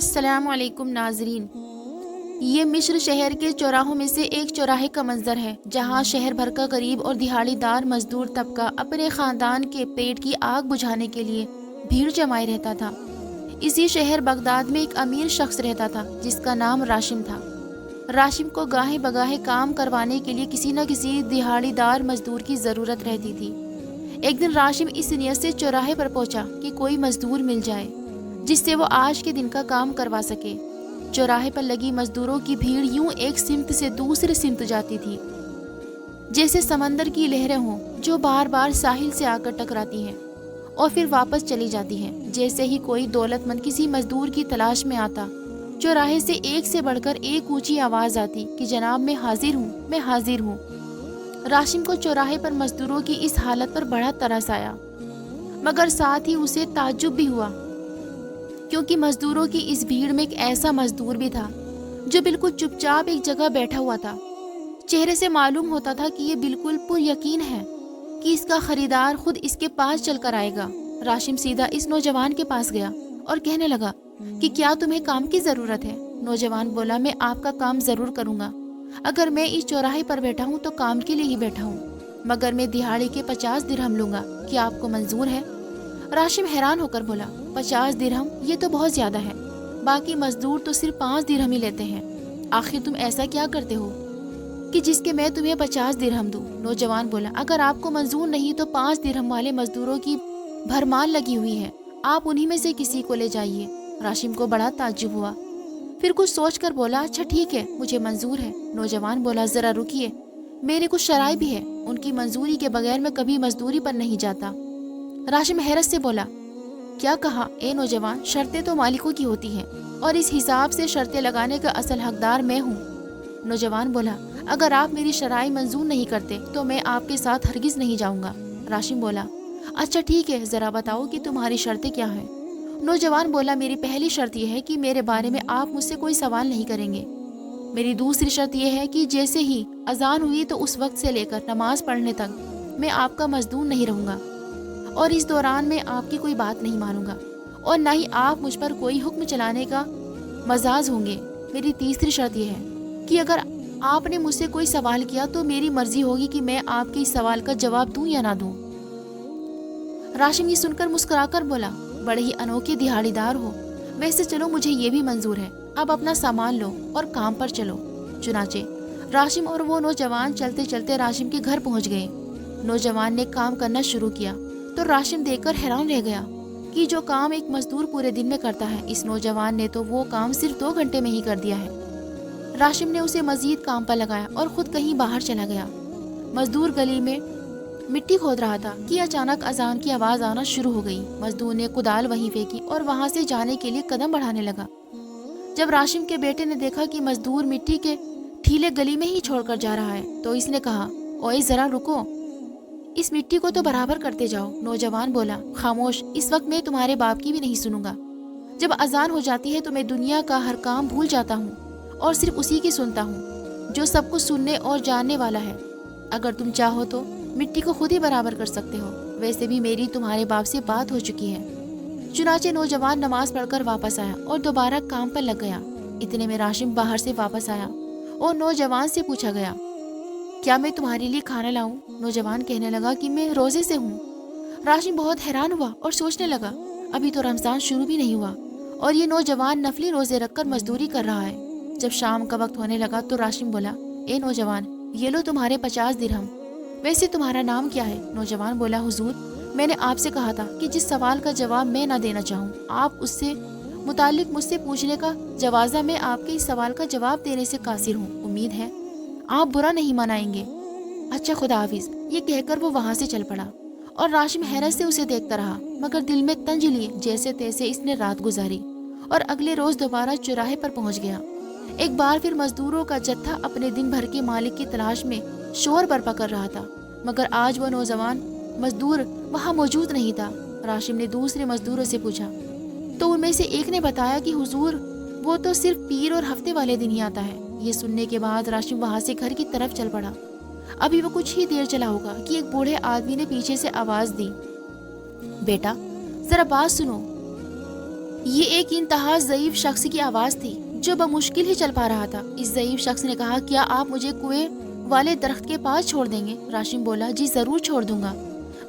السلام علیکم ناظرین، یہ مصر شہر کے چوراہوں میں سے ایک چوراہے کا منظر ہے جہاں شہر بھر کا غریب اور دہاڑی دار مزدور طبقہ اپنے خاندان کے پیٹ کی آگ بجھانے کے لیے بھیڑ جمائے رہتا تھا۔ اسی شہر بغداد میں ایک امیر شخص رہتا تھا جس کا نام راشم تھا۔ راشم کو گاہے بگاہے کام کروانے کے لیے کسی نہ کسی دہاڑی دار مزدور کی ضرورت رہتی تھی۔ ایک دن راشم اس نیت سے چوراہے پر پہنچا کہ کوئی مزدور مل جائے جس سے وہ آج کے دن کا کام کروا سکے۔ چوراہے پر لگی مزدوروں کی بھیڑ یوں ایک سمت سے دوسرے سمت جاتی تھی جیسے سمندر کی لہریں ہوں جو بار بار ساحل سے آ کر ٹکراتی ہیں اور پھر واپس چلی جاتی ہیں۔ جیسے ہی کوئی دولت مند کسی مزدور کی تلاش میں آتا، چوراہے سے ایک سے بڑھ کر ایک اونچی آواز آتی کہ جناب میں حاضر ہوں، میں حاضر ہوں۔ راشم کو چوراہے پر مزدوروں کی اس حالت پر بڑا ترس آیا، مگر ساتھ ہی اسے تعجب بھی ہوا کیونکہ مزدوروں کی اس بھیڑ میں ایک ایسا مزدور بھی تھا جو بالکل چپ چاپ ایک جگہ بیٹھا ہوا تھا۔ چہرے سے معلوم ہوتا تھا کہ یہ بالکل پر یقین ہے کہ اس کا خریدار خود اس کے پاس چل کر آئے گا۔ راشم سیدھا اس نوجوان کے پاس گیا اور کہنے لگا کہ کیا تمہیں کام کی ضرورت ہے؟ نوجوان بولا، میں آپ کا کام ضرور کروں گا۔ اگر میں اس چوراہے پر بیٹھا ہوں تو کام کے لیے ہی بیٹھا ہوں، مگر میں دہاڑی کے 50 درہم لوں گا، کیا آپ کو منظور ہے؟ راشم حیران ہو کر بولا، 50 درہم؟ یہ تو بہت زیادہ ہے، باقی مزدور تو صرف 5 درہم ہی لیتے ہیں۔ آخر تم ایسا کیا کرتے ہو کہ جس کے میں تمہیں 50 درہم دوں؟ نوجوان بولا، اگر آپ کو منظور نہیں تو 5 درہم والے مزدوروں کی بھرمار لگی ہوئی ہے، آپ انہی میں سے کسی کو لے جائیے۔ راشم کو بڑا تعجب ہوا، پھر کچھ سوچ کر بولا، اچھا ٹھیک ہے، مجھے منظور ہے۔ نوجوان بولا، ذرا رکیے، میرے کچھ شرائط بھی ہے، ان کی منظوری کے بغیر میں کبھی مزدوری پر نہیں جاتا۔ راشم حیرت سے بولا، کیا کہا؟ اے نوجوان، شرطیں تو مالکوں کی ہوتی ہیں اور اس حساب سے شرطیں لگانے کا اصل حقدار میں ہوں۔ نوجوان بولا، اگر آپ میری شرائط منظور نہیں کرتے تو میں آپ کے ساتھ ہرگز نہیں جاؤں گا۔ راشم بولا، اچھا ٹھیک ہے، ذرا بتاؤ کہ تمہاری شرطیں کیا ہیں؟ نوجوان بولا، میری پہلی شرط یہ ہے کہ میرے بارے میں آپ مجھ سے کوئی سوال نہیں کریں گے۔ میری دوسری شرط یہ ہے کہ جیسے ہی اذان ہوئی تو اس وقت سے لے کر نماز پڑھنے تک میں آپ کا مزدور نہیں رہوں گا، اور اس دوران میں آپ کی کوئی بات نہیں مانوں گا اور نہ ہی آپ مجھ پر کوئی حکم چلانے کا مجاز ہوں گے۔ میری تیسری شرط یہ ہے کہ اگر آپ نے مجھ سے کوئی سوال کیا تو میری مرضی ہوگی کہ میں آپ کے اس سوال کا جواب دوں یا نہ دوں۔ راشم یہ سن کر مسکرا کر بولا، بڑے ہی انوکھے دہاڑی دار ہو، ویسے چلو مجھے یہ بھی منظور ہے، اب اپنا سامان لو اور کام پر چلو۔ چنانچہ راشم اور وہ نوجوان چلتے چلتے راشم کے گھر پہنچ گئے۔ نوجوان نے کام کرنا شروع کیا تو راشم دیکھ کر حیران رہ گیا کہ جو کام ایک مزدور پورے دن میں کرتا ہے، اس نوجوان نے تو وہ کام صرف 2 گھنٹے میں ہی کر دیا ہے۔ راشم نے اسے مزید کام پر لگایا اور خود کہیں باہر چلا گیا۔ مزدور گلی میں مٹی کھود رہا تھا کہ اچانک اذان کی آواز آنا شروع ہو گئی۔ مزدور نے کدال وہیں پھینکی اور وہاں سے جانے کے لیے قدم بڑھانے لگا۔ جب راشم کے بیٹے نے دیکھا کہ مزدور مٹی کے ٹھیلے گلی میں ہی چھوڑ کر جا رہا ہے تو اس نے کہا، اوئے ذرا رکو، اس مٹی کو تو برابر کرتے جاؤ۔ نوجوان بولا، خاموش، اس وقت میں تمہارے باپ کی بھی نہیں سنوں گا۔ جب اذان ہو جاتی ہے تو میں دنیا کا ہر کام بھول جاتا ہوں اور صرف اسی کی سنتا ہوں جو سب کچھ سننے اور جاننے والا ہے۔ اگر تم چاہو تو مٹی کو خود ہی برابر کر سکتے ہو، ویسے بھی میری تمہارے باپ سے بات ہو چکی ہے۔ چنانچہ نوجوان نماز پڑھ کر واپس آیا اور دوبارہ کام پر لگ گیا۔ اتنے میں راشم باہر سے واپس آیا اور نوجوان سے پوچھا گیا، کیا میں تمہارے لیے کھانا لاؤں؟ نوجوان کہنے لگا کہ میں روزے سے ہوں۔ راشم بہت حیران ہوا اور سوچنے لگا، ابھی تو رمضان شروع بھی نہیں ہوا اور یہ نوجوان نفلی روزے رکھ کر مزدوری کر رہا ہے۔ جب شام کا وقت ہونے لگا تو راشم بولا، اے نوجوان، یہ لو تمہارے 50 درہم، ویسے تمہارا نام کیا ہے؟ نوجوان بولا، حضور، میں نے آپ سے کہا تھا کہ جس سوال کا جواب میں نہ دینا چاہوں آپ اس سے متعلق مجھ سے پوچھنے کا جوازہ میں آپ کے اس سوال کا جواب دینے سے قاصر ہوں، امید ہے آپ برا نہیں منائیں گے۔ اچھا، خدا حافظ، یہ کہہ کر وہ وہاں سے چل پڑا اور راشم حیرت سے اسے دیکھتا رہا، مگر دل میں تنج لیے جیسے تیسے اس نے رات گزاری اور اگلے روز دوبارہ چوراہے پر پہنچ گیا۔ ایک بار پھر مزدوروں کا جتھا اپنے دن بھر کے مالک کی تلاش میں شور برپا کر رہا تھا، مگر آج وہ نوجوان مزدور وہاں موجود نہیں تھا۔ راشم نے دوسرے مزدوروں سے پوچھا تو ان میں سے ایک نے بتایا کہ حضور، وہ تو صرف پیر اور ہفتے والے دن ہی آتا ہے۔ یہ سننے کے بعد راشم وہاں سے گھر کی طرف چل پڑا۔ ابھی وہ کچھ ہی دیر چلا ہوگا کہ ایک بوڑھے آدمی نے پیچھے سے آواز دی، بیٹا ذرا بات سنو، یہ ایک انتہا ضعیف شخص کی آواز تھی جو بمشکل ہی چل پا رہا تھا۔ اس ضعیف شخص نے کہا، کیا آپ مجھے کنویں والے درخت کے پاس چھوڑ دیں گے؟ راشم بولا، جی ضرور چھوڑ دوں گا،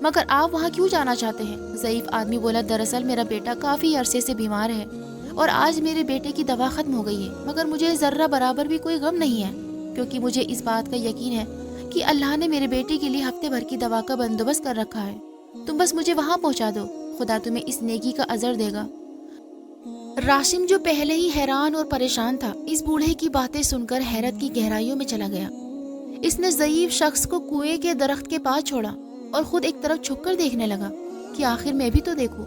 مگر آپ وہاں کیوں جانا چاہتے ہیں؟ ضعیف آدمی بولا، دراصل میرا بیٹا کافی عرصے سے بیمار ہے اور آج میرے بیٹے کی دوا ختم ہو گئی ہے، مگر مجھے ذرہ برابر بھی کوئی غم نہیں ہے، کیونکہ مجھے اس بات کا یقین ہے کہ اللہ نے میرے بیٹے کے لیے ہفتے بھر کی دوا کا بندوبست کر رکھا ہے۔ تم بس مجھے وہاں پہنچا دو، خدا تمہیں اس نیکی کا اجر دے گا۔ راشم جو پہلے ہی حیران اور پریشان تھا، اس بوڑھے کی باتیں سن کر حیرت کی گہرائیوں میں چلا گیا۔ اس نے ضعیف شخص کو کنویں کے درخت کے پاس چھوڑا اور خود ایک طرف چھپ کر دیکھنے لگا کہ آخر میں بھی تو دیکھوں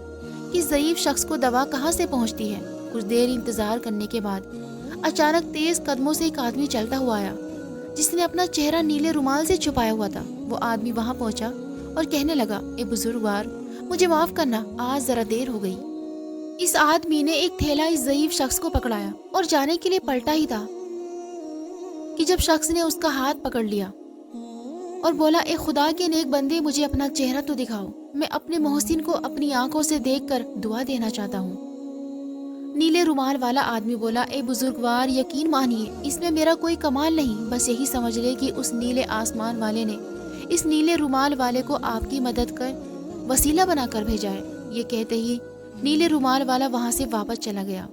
کہ ضعیف شخص کو دوا کہاں سے پہنچتی ہے۔ کچھ دیر انتظار کرنے کے بعد اچانک تیز قدموں سے ایک آدمی چلتا ہوا آیا، جس نے اپنا چہرہ نیلے رومال سے چھپایا ہوا تھا۔ وہ آدمی وہاں پہنچا اور کہنے لگا، اے بزرگوار، مجھے معاف کرنا، آج ذرا دیر ہو گئی۔ اس آدمی نے ایک تھیلا اس ضعیف شخص کو پکڑایا اور جانے کے لیے پلٹا ہی تھا کہ جب شخص نے اس کا ہاتھ پکڑ لیا اور بولا، اے خدا کے نیک بندے، مجھے اپنا چہرہ تو دکھاؤ، میں اپنے محسن کو اپنی آنکھوں سے دیکھ کر دعا دینا چاہتا ہوں۔ نیلے رومال والا آدمی بولا، اے بزرگوار، یقین مانیے، اس میں میرا کوئی کمال نہیں، بس یہی سمجھ لے کہ اس نیلے آسمان والے نے اس نیلے رومال والے کو آپ کی مدد کا وسیلہ بنا کر بھیجا ہے۔ یہ کہتے ہی نیلے رومال والا وہاں سے واپس چلا گیا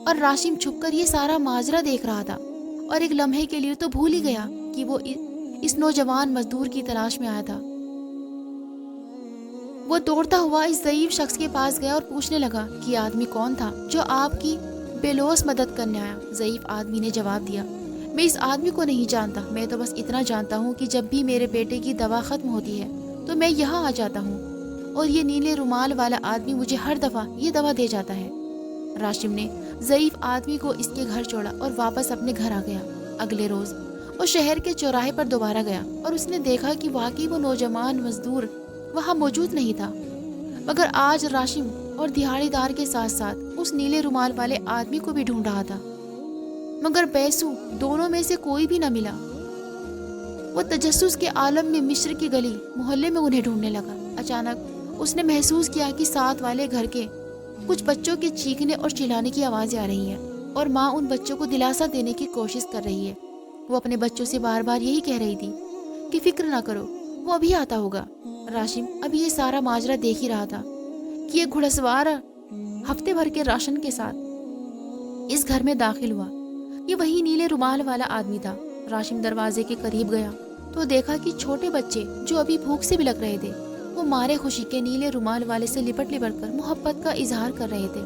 اور راشم چھپ کر یہ سارا ماجرا دیکھ رہا تھا اور ایک لمحے کے لیے تو بھول ہی گیا کہ وہ اس نوجوان مزدور کی تلاش میں آیا تھا۔ وہ دوڑتا ہوا اس ضعیف شخص کے پاس گیا اور پوچھنے لگا کہ آدمی کون تھا جو آپ کی بے لوث مدد کرنے آیا؟ ضعیف آدمی نے جواب دیا، میں اس آدمی کو نہیں جانتا، میں تو بس اتنا جانتا ہوں کہ جب بھی میرے بیٹے کی دوا ختم ہوتی ہے تو میں یہاں آ جاتا ہوں اور یہ نیلے رومال والا آدمی مجھے ہر دفعہ یہ دوا دے جاتا ہے۔ راشم نے ضعیف آدمی کو اس کے گھر چھوڑا اور واپس اپنے گھر آ گیا۔ اگلے روز وہ شہر کے چوراہے پر دوبارہ گیا اور اس نے دیکھا کہ واقعی وہ نوجوان مزدور وہاں موجود نہیں تھا، مگر آج راشم اور دہاڑی دار کے ساتھ ساتھ اس نیلے رومال والے آدمی کو بھی ڈھونڈ رہا تھا، مگر بیسو دونوں میں سے کوئی بھی نہ ملا۔ وہ تجسس کے عالم میں مصر کی گلی محلے میں انہیں ڈھونڈنے لگا۔ اچانک اس نے محسوس کیا کہ ساتھ والے گھر کے کچھ بچوں کے چیخنے اور چلانے کی آوازیں آ رہی ہیں اور ماں ان بچوں کو دلاسا دینے کی کوشش کر رہی ہے۔ وہ اپنے بچوں سے بار بار یہی کہہ رہی تھی کہ فکر نہ کرو، وہ ابھی آتا ہوگا۔ راشم ابھی یہ سارا ماجرا دیکھ ہی رہا تھا کہ ایک گھڑسوار ہفتے بھر کے راشن کے ساتھ اس گھر میں داخل ہوا۔ یہ وہی نیلے رومال والا آدمی تھا۔ راشم دروازے کے قریب گیا تو دیکھا کہ چھوٹے بچے جو ابھی بھوک سے بلک رہے تھے، وہ مارے خوشی کے نیلے رومال والے سے لپٹ کر محبت کا اظہار کر رہے تھے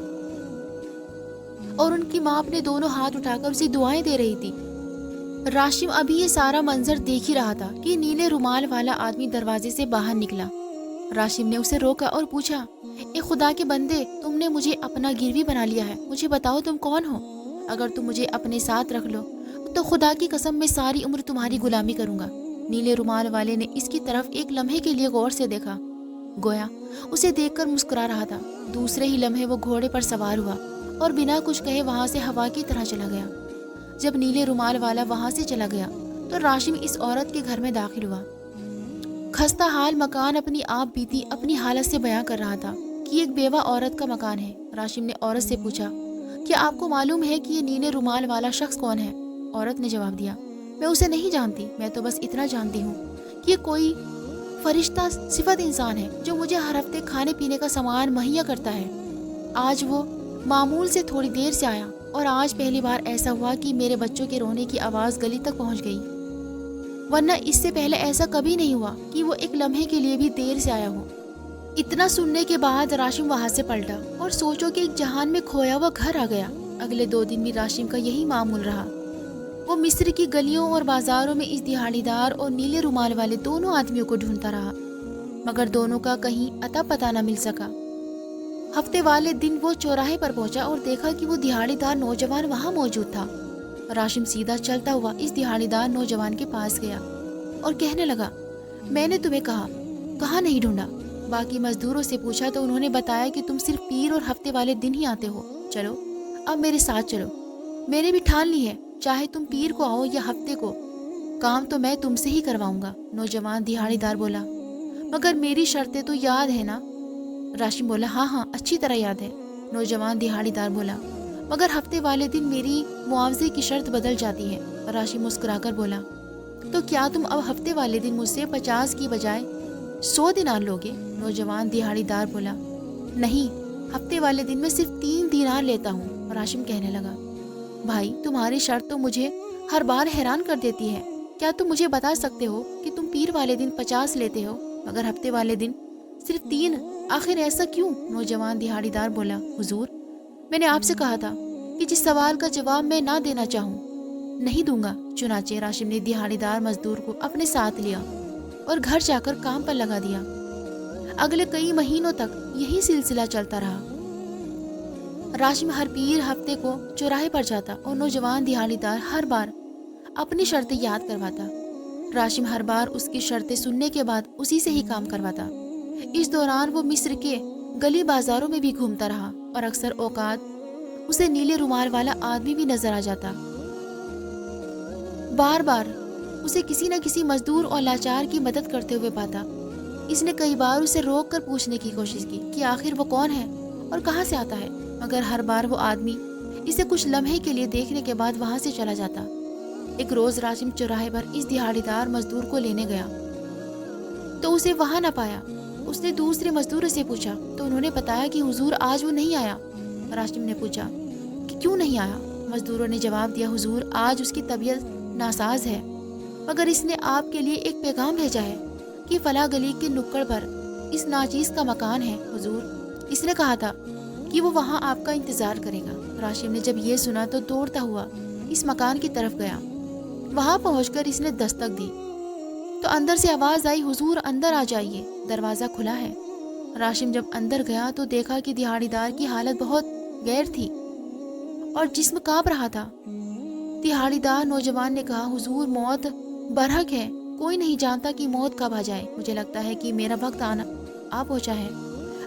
اور ان کی ماں اپنے دونوں ہاتھ اٹھا کر اسے دعائیں دے رہی تھی۔ راشم ابھی یہ سارا منظر دیکھ ہی رہا تھا کہ نیلے رومال والا آدمی دروازے سے باہر نکلا۔ راشم نے اسے روکا اور پوچھا، اے خدا کے بندے، تم نے مجھے اپنا گروی بنا لیا ہے، مجھے بتاؤ تم کون ہو؟ اگر تم مجھے اپنے ساتھ رکھ لو تو خدا کی قسم میں ساری عمر تمہاری غلامی کروں گا۔ نیلے رومال والے نے اس کی طرف ایک لمحے کے لیے غور سے دیکھا، گویا اسے دیکھ کر مسکرا رہا تھا۔ دوسرے ہی لمحے وہ گھوڑے پر سوار ہوا اور بنا کچھ کہے وہاں سے ہوا کی طرح چلا گیا۔ جب نیلے رومال والا وہاں سے چلا گیا تو راشم اس عورت کے گھر میں داخل ہوا۔ خستہ حال مکان اپنی آپ بیتی اپنی حالت سے بیان کر رہا تھا کہ ایک بیوہ عورت کا مکان ہے۔ راشم نے عورت سے پوچھا، کیا آپ کو معلوم ہے کہ یہ نیلے رومال والا شخص کون ہے؟ عورت نے جواب دیا، میں اسے نہیں جانتی، میں تو بس اتنا جانتی ہوں کہ یہ کوئی فرشتہ صفت انسان ہے جو مجھے ہر ہفتے کھانے پینے کا سامان مہیا کرتا ہے۔ آج وہ معمول سے تھوڑی دیر سے آیا اور آج پہلی بار ایسا ہوا کہ میرے بچوں کے رونے کی آواز گلی تک پہنچ گئی، ورنہ اس سے پہلے ایسا کبھی نہیں ہوا کہ وہ ایک لمحے کے لیے بھی دیر سے آیا ہو۔ اتنا سننے کے بعد راشم وہاں سے پلٹا اور سوچو کہ ایک جہان میں کھویا ہوا گھر آ گیا۔ اگلے 2 دن بھی راشم کا یہی معمول رہا۔ وہ مصر کی گلیوں اور بازاروں میں اس دہاڑی دار اور نیلے رومال والے دونوں آدمیوں کو ڈھونڈتا رہا، مگر دونوں کا کہیں اتا پتہ نہ مل سکا۔ ہفتے والے دن وہ چوراہے پر پہنچا اور دیکھا کہ وہ دہاڑی دار نوجوان وہاں موجود تھا۔ راشم سیدھا چلتا ہوا اس دہاڑی دار نوجوان کے پاس گیا اور کہنے لگا، میں نے تمہیں کہاں نہیں ڈھونڈا؟ باقی مزدوروں سے پوچھا تو انہوں نے بتایا کہ تم صرف پیر اور ہفتے والے دن ہی آتے ہو۔ چلو اب میرے ساتھ چلو، میں نے بھی ٹھان لی ہے، چاہے تم پیر کو آؤ یا ہفتے کو، کام تو میں تم سے ہی کرواؤں گا۔ نوجوان دہاڑی دار بولا، مگر میری شرطیں تو یاد ہے نا؟ راشم بولا، ہاں اچھی طرح یاد ہے۔ نوجوان دہاڑی دار بولا، مگر ہفتے والے دن میری معاوضے کی شرط بدل جاتی ہے۔ راشد مسکرا کر بولا، تو کیا تم اب ہفتے والے دن مجھ سے 50 کی بجائے 100 دینار لوگے؟ نوجوان دہاڑی دار بولا، نہیں، ہفتے والے دن میں صرف 3 دینار لیتا ہوں۔ راشم کہنے لگا، بھائی تمہاری شرط تو مجھے ہر بار حیران کر دیتی ہے۔ کیا تم مجھے بتا سکتے ہو کہ تم پیر والے دن 50 لیتے ہو مگر ہفتے والے دن صرف 3؟ آخر ایسا کیوں؟ نوجوان دہاڑی دار بولا، حضور میں نے آپ سے کہا تھا کہ جس سوال کا جواب میں نہ دینا چاہوں نہیں دوں گا۔ چنانچہ راشم نے دہاڑی دار مزدور کو اپنے ساتھ لیا اور گھر جا کر کام پر لگا دیا۔ اگلے کئی مہینوں تک یہی سلسلہ چلتا رہا۔ راشم ہر پیر ہفتے کو چوراہے پر جاتا اور نوجوان دہاڑی دار ہر بار اپنی شرطیں یاد کرواتا۔ راشم ہر بار اس کی شرطیں سننے کے بعد اسی سے ہی کام کرواتا۔ اس دوران وہ مصر کے گلی بازاروں میں بھی گھومتا رہا اور اکثر اوقات اسے نیلے رومال والا آدمی بھی نظر آ جاتا۔ بار بار اسے کسی نہ کسی مزدور اور لاچار کی مدد کرتے ہوئے پاتا۔ اس نے کئی بار اسے روک کر پوچھنے کی کوشش کی کہ آخر وہ کون ہے اور کہاں سے آتا ہے، مگر ہر بار وہ آدمی اسے کچھ لمحے کے لیے دیکھنے کے بعد وہاں سے چلا جاتا۔ ایک روز راشم چوراہے پر اس دہاڑی دار مزدور کو لینے گیا تو اسے وہاں نہ پایا۔ اس نے دوسرے مزدور سے پوچھا تو انہوں نے بتایا کہ حضور آج وہ نہیں آیا۔ راشم نے پوچھا کہ کیوں نہیں آیا؟ مزدوروں نے جواب دیا، حضور آج اس کی طبیعت ناساز ہے، مگر اس نے آپ کے لیے ایک پیغام بھیجا ہے کہ فلاں گلی کے نکڑ پر اس ناچیز کا مکان ہے حضور۔ اس نے کہا تھا کہ وہ وہاں آپ کا انتظار کرے گا۔ راشم نے جب یہ سنا تو دوڑتا ہوا اس مکان کی طرف گیا۔ وہاں پہنچ کر اس نے دستک دی تو اندر سے آواز آئی، حضور اندر آ جائیے، دروازہ کھلا ہے۔ راشم جب اندر گیا تو دیکھا کہ دہاڑی دار کی حالت بہت غیر تھی اور جسم کانپ رہا تھا۔ دہاڑی دار نوجوان نے کہا، حضور موت برحق ہے، کوئی نہیں جانتا کہ موت کب آ جائے۔ مجھے لگتا ہے کہ میرا وقت آ پہنچا ہے۔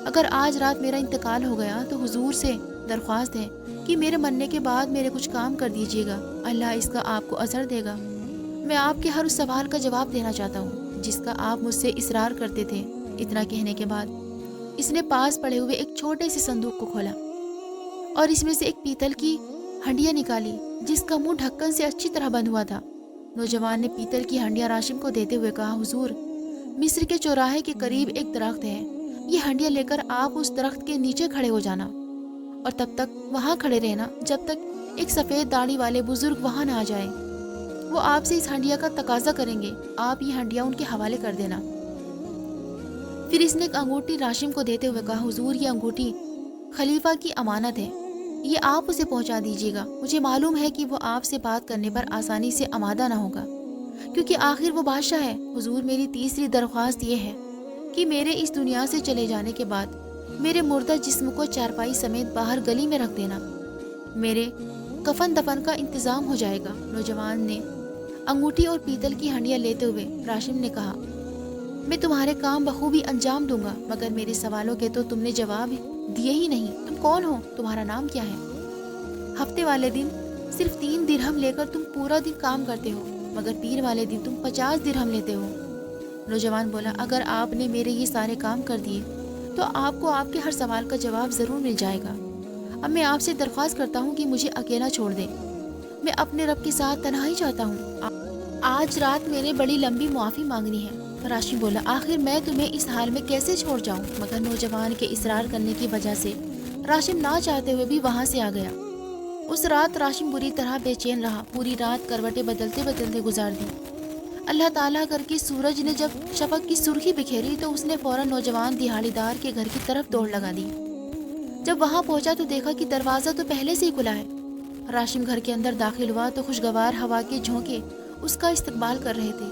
اگر آج رات میرا انتقال ہو گیا تو حضور سے درخواست ہے کہ میرے مرنے کے بعد میرے کچھ کام کر دیجیے گا، اللہ اس کا آپ کو اثر دے گا۔ میں آپ کے ہر اس سوال کا جواب دینا چاہتا ہوں جس کا آپ مجھ سے اصرار کرتے تھے۔ اتنا کہنے کے بعد اس نے پاس پڑے ہوئے ایک چھوٹے سے صندوق کو کھولا اور اس میں سے ایک پیتل کی ہنڈیا نکالی جس کا منہ ڈھکن سے اچھی طرح بند ہوا تھا۔ نوجوان نے پیتل کی ہنڈیا راشم کو دیتے ہوئے کہا، حضور مصر کے چوراہے کے قریب ایک درخت ہے، یہ ہنڈیا لے کر آپ اس درخت کے نیچے کھڑے ہو جانا اور تب تک وہاں کھڑے رہنا جب تک ایک سفید داڑھی والے بزرگ وہاں نہ آ جائے۔ وہ آپ سے اس ہنڈیا کا تقاضا کریں گے، آپ یہ ہنڈیا ان کے حوالے کر دینا۔ پھر اس نے ایک انگوٹھی راشم کو دیتے ہوئے کہا، حضور یہ انگوٹھی خلیفہ کی امانت ہے، یہ آپ اسے پہنچا دیجیے گا۔ مجھے معلوم ہے کہ وہ آپ سے بات کرنے پر آسانی سے آمادہ نہ ہوگا کیونکہ آخر وہ بادشاہ ہے۔ حضور میری تیسری درخواست یہ ہے کہ میرے اس دنیا سے چلے جانے کے بعد میرے مردہ جسم کو چارپائی سمیت باہر گلی میں رکھ دینا، میرے کفن دفن کا انتظام ہو جائے گا۔ نوجوان نے انگوٹھی اور پیتل کی ہنڈیا لیتے ہوئے راشم نے کہا، میں تمہارے کام بخوبی انجام دوں گا، مگر میرے سوالوں کے تو تم نے جواب دیے ہی نہیں۔ تم کون ہو؟ تمہارا نام کیا ہے؟ ہفتے والے دن صرف 3 درہم لے کر تم پورا دن کام کرتے ہو، مگر پیر والے دن تم 50 درہم لیتے ہو۔ نوجوان بولا، اگر آپ نے میرے یہ سارے کام کر دیے تو آپ کو آپ کے ہر سوال کا جواب ضرور مل جائے گا۔ اب میں آپ سے درخواست کرتا ہوں کہ مجھے اکیلا چھوڑ دیں، میں اپنے رب کے ساتھ تنہائی چاہتا ہوں۔ آج رات میں نے بڑی لمبی معافی مانگنی ہے۔ راشم بولا، آخر میں تمہیں اس حال میں کیسے چھوڑ جاؤں؟ مگر نوجوان کے اصرار کرنے کی وجہ سے راشم نہ چاہتے ہوئے بھی وہاں سے آ گیا۔ اس رات راشم بری طرح بے چین رہا، پوری رات کروٹیں بدلتے بدلتے گزار دی۔ اللہ تعالیٰ کر کے سورج نے جب شفق کی سرخی بکھیری تو اس نے فوراً نوجوان دہاڑی دار کے گھر کی طرف دوڑ لگا دی۔ جب وہاں پہنچا تو دیکھا کہ دروازہ تو پہلے سے ہی کھلا ہے۔ راشم گھر کے اندر داخل ہوا تو خوشگوار ہوا کے جھونکے اس کا استقبال کر رہے تھے۔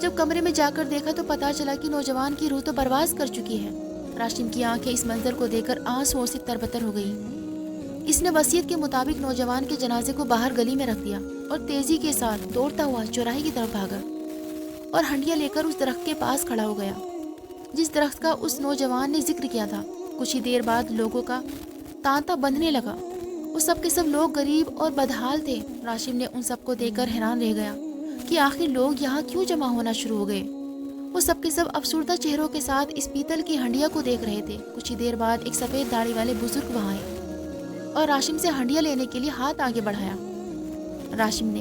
جب کمرے میں جا کر دیکھا تو پتہ چلا کہ نوجوان کی روح تو پرواز کر چکی ہے۔ راشم کی آنکھیں اس منظر کو دیکھ کر آنسوؤں سے تربتر ہو گئی۔ اس نے وصیت کے مطابق نوجوان کے جنازے کو باہر گلی میں رکھ دیا اور تیزی کے ساتھ دوڑتا ہوا چوراہے کی طرف بھاگا اور ہنڈیا لے کر اس درخت کے پاس کھڑا ہو گیا جس درخت کا اس نوجوان نے ذکر کیا تھا۔ کچھ ہی دیر بعد لوگوں کا تانتا بندھنے لگا۔ وہ سب کے سب لوگ غریب اور بدحال تھے۔ راشم نے ان سب کو دیکھ کر حیران رہ گیا کہ آخر لوگ یہاں کیوں جمع ہونا شروع ہو گئے۔ وہ سب کے سب افسردہ چہروں کے ساتھ اس پیتل کی ہنڈیا کو دیکھ رہے تھے۔ کچھ ہی دیر بعد ایک سفید داڑھی والے بزرگ وہاں آئے اور راشم سے ہنڈیا لینے کے لیے ہاتھ آگے بڑھایا۔ راشم نے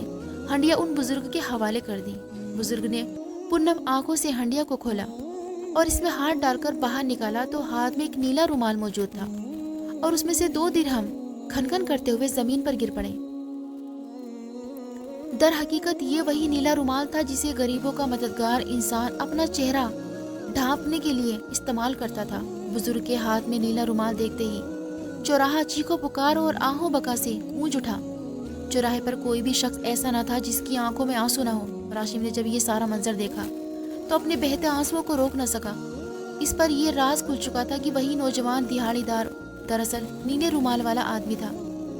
ہنڈیا ان بزرگ کے حوالے کر دی۔ بزرگ نے پرنم آنکھوں سے ہنڈیا کو کھولا اور اس میں ہاتھ ڈال کر باہر نکالا تو ہاتھ میں ایک نیلا رومال موجود تھا اور اس میں سے 2 درہم کھن کھن کرتے ہوئے زمین پر گر پڑے۔ در حقیقت یہ وہی نیلا رومال تھا جسے غریبوں کا مددگار انسان اپنا چہرہ ڈھانپنے کے لیے استعمال کرتا تھا۔ بزرگ کے ہاتھ میں نیلا رومال دیکھتے ہی چوراہا چیخو پکار اور آہوں بکا سے گونج اٹھا۔ چوراہے پر کوئی بھی شخص ایسا نہ تھا جس کی آنکھوں میں آنسو نہ ہو۔ راشم نے جب یہ سارا منظر دیکھا تو اپنے بہتے آنسوؤں کو روک نہ سکا۔ اس پر یہ راز کھل چکا تھا کہ وہی نوجوان دہاڑی دار دراصل نیلے رومال والا آدمی تھا۔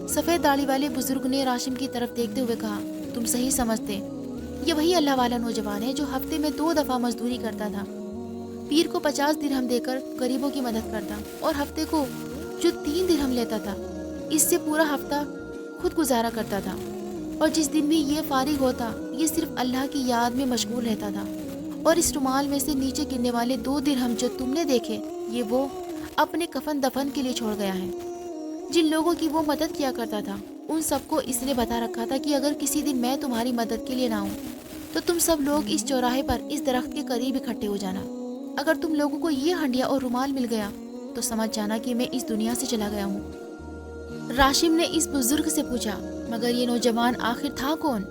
سفید داڑھی والے بزرگ نے راشم کی طرف دیکھتے ہوئے کہا، تم صحیح سمجھتے، یہ وہی اللہ والا نوجوان ہے جو ہفتے میں 2 دفعہ مزدوری کرتا تھا، پیر کو 50 درہم دے کر غریبوں کی مدد کرتا اور ہفتے کو جو 3 درہم لیتا تھا اس سے پورا ہفتہ خود گزارا کرتا تھا، اور جس دن بھی یہ فارغ ہوتا یہ صرف اللہ کی یاد میں مشغول رہتا تھا۔ اور اس رومال میں سے نیچے گرنے والے 2 درہم جو تم نے دیکھے یہ وہ اپنے کفن دفن کے لیے چھوڑ گیا ہے۔ جن لوگوں کی وہ مدد کیا کرتا تھا ان سب کو اس نے بتا رکھا تھا کہ اگر کسی دن میں تمہاری مدد کے لیے نہ ہوں تو تم سب لوگ اس چوراہے پر اس درخت کے قریب اکٹھے ہو جانا۔ اگر تم لوگوں کو یہ ہنڈیا اور رومال مل گیا تو سمجھ جانا کہ میں اس دنیا سے چلا گیا ہوں۔ راشم نے اس بزرگ سے پوچھا، مگر یہ نوجوان آخر تھا کون؟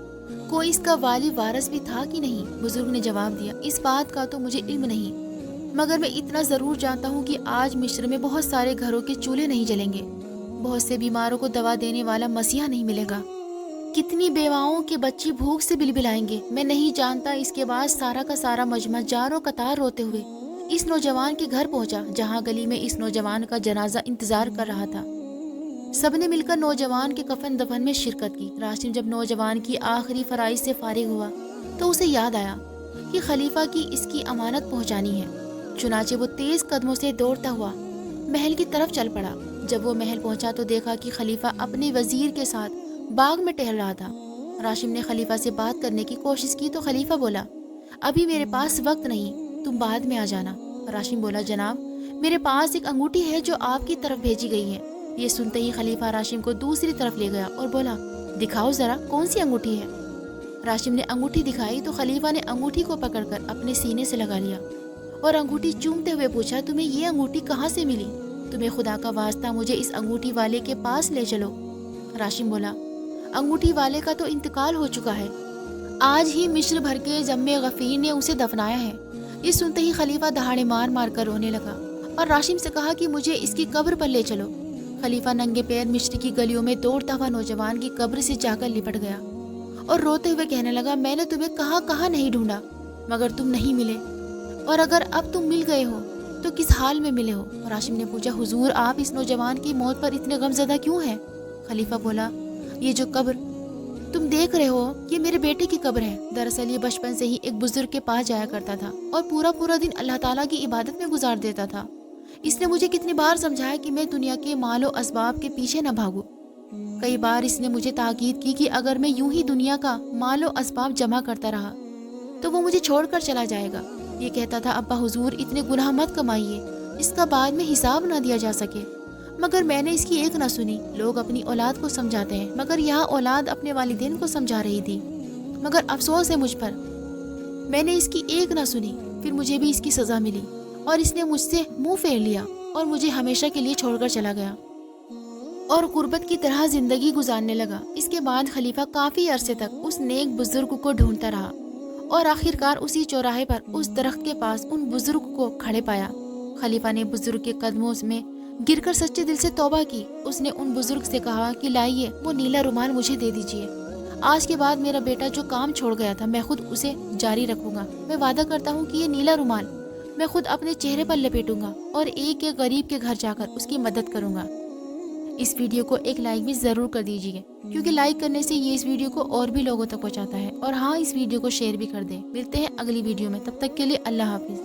کوئی اس کا والی وارث بھی تھا کہ نہیں؟ بزرگ نے جواب دیا، اس بات کا تو مجھے علم نہیں، مگر میں اتنا ضرور جانتا ہوں کہ آج مصر میں بہت سارے گھروں کے چولہے نہیں جلیں گے، بہت سے بیماروں کو دوا دینے والا مسیحا نہیں ملے گا، کتنی بیواؤں کے بچے بھوک سے بلبلائیں گے، میں نہیں جانتا۔ اس کے بعد سارا کا سارا مجمع جاروں قطار روتے ہوئے اس نوجوان کے گھر پہنچا جہاں گلی میں اس نوجوان کا جنازہ انتظار کر رہا تھا۔ سب نے مل کر نوجوان کے کفن دفن میں شرکت کی۔ راشم جب نوجوان کی آخری فرائض سے فارغ ہوا تو اسے یاد آیا کہ خلیفہ کی اس کی امانت پہنچانی ہے، چنانچہ وہ تیز قدموں سے دوڑتا ہوا محل کی طرف چل پڑا۔ جب وہ محل پہنچا تو دیکھا کہ خلیفہ اپنے وزیر کے ساتھ باغ میں ٹہل رہا تھا۔ راشم نے خلیفہ سے بات کرنے کی کوشش کی تو خلیفہ بولا، ابھی میرے پاس وقت نہیں، تم بعد میں آ جانا۔ راشم بولا، جناب میرے پاس ایک انگوٹھی ہے جو آپ کی طرف بھیجی گئی ہے۔ یہ سنتے ہی خلیفہ راشم کو دوسری طرف لے گیا اور بولا، دکھاؤ ذرا کون سی انگوٹھی ہے۔ راشم نے انگوٹھی دکھائی تو خلیفہ نے انگوٹھی کو پکڑ کر اپنے سینے سے لگا لیا اور انگوٹھی چومتے ہوئے پوچھا، تمہیں یہ انگوٹھی کہاں سے ملی؟ تمہیں خدا کا واسطہ مجھے اس انگوٹھی والے کے پاس لے چلو۔ راشم بولا، انگوٹھی والے کا تو انتقال ہو چکا ہے، آج ہی مصر بھر کے جم غفیر نے اسے دفنایا ہے۔ یہ سنتے ہی خلیفہ دہاڑے مار مار کر رونے لگا اور راشم سے کہا کہ مجھے اس کی قبر پر لے چلو۔ خلیفہ ننگے پیر مصر کی گلیوں میں دوڑتا ہوا نوجوان کی قبر سے جا کر لپٹ گیا اور روتے ہوئے کہنے لگا، میں نے تمہیں کہاں کہاں نہیں ڈھونڈا مگر تم نہیں ملے، اور اگر اب تم مل گئے ہو تو کس حال میں ملے ہو؟ راشم نے پوچھا، حضور آپ اس نوجوان کی موت پر اتنے غمزدہ کیوں ہیں؟ خلیفہ بولا، یہ جو قبر تم دیکھ رہے ہو یہ میرے بیٹے کی قبر ہے۔ دراصل یہ بچپن سے ہی ایک بزرگ کے پاس جایا کرتا تھا اور پورا دن اللہ تعالیٰ کی عبادت میں گزار دیتا تھا۔ اس نے مجھے کتنی بار سمجھایا کہ میں دنیا کے مال و اسباب کے پیچھے نہ بھاگوں۔ کئی بار اس نے مجھے تاکید کی کہ اگر میں یوں ہی دنیا کا مال و اسباب جمع کرتا رہا تو وہ مجھے چھوڑ کر چلا جائے گا۔ یہ کہتا تھا، ابا حضور اتنے گناہ مت کمائیے، اس کا بعد میں حساب نہ دیا جا سکے، مگر میں نے اس کی ایک نہ سنی۔ لوگ اپنی اولاد کو سمجھاتے ہیں مگر یہاں اولاد اپنے والدین کو سمجھا رہی تھی، مگر افسوس ہے مجھ پر، میں نے اس کی ایک نہ سنی، پھر مجھے بھی اس کی سزا ملی اور اس نے مجھ سے منہ پھیر لیا اور مجھے ہمیشہ کے لیے چھوڑ کر چلا گیا اور غربت کی طرح زندگی گزارنے لگا۔ اس کے بعد خلیفہ کافی عرصے تک اس نیک بزرگ کو ڈھونڈتا رہا اور آخرکار اسی چوراہے پر اس درخت کے پاس ان بزرگ کو کھڑے پایا۔ خلیفہ نے بزرگ کے قدموں میں گر کر سچے دل سے توبہ کی۔ اس نے ان بزرگ سے کہا کہ لائیے وہ نیلا رومال مجھے دے دیجیے، آج کے بعد میرا بیٹا جو کام چھوڑ گیا تھا میں خود اسے جاری رکھوں گا۔ میں وعدہ کرتا ہوں کہ یہ نیلا رومال میں خود اپنے چہرے پر لپیٹوں گا اور ایک غریب کے گھر جا کر اس کی مدد کروں گا۔ اس ویڈیو کو ایک لائک بھی ضرور کر دیجیے، کیونکہ لائک کرنے سے یہ اس ویڈیو کو اور بھی لوگوں تک پہنچاتا ہے، اور ہاں اس ویڈیو کو شیئر بھی کر دیں۔ ملتے ہیں اگلی ویڈیو میں، تب تک کے لیے اللہ حافظ۔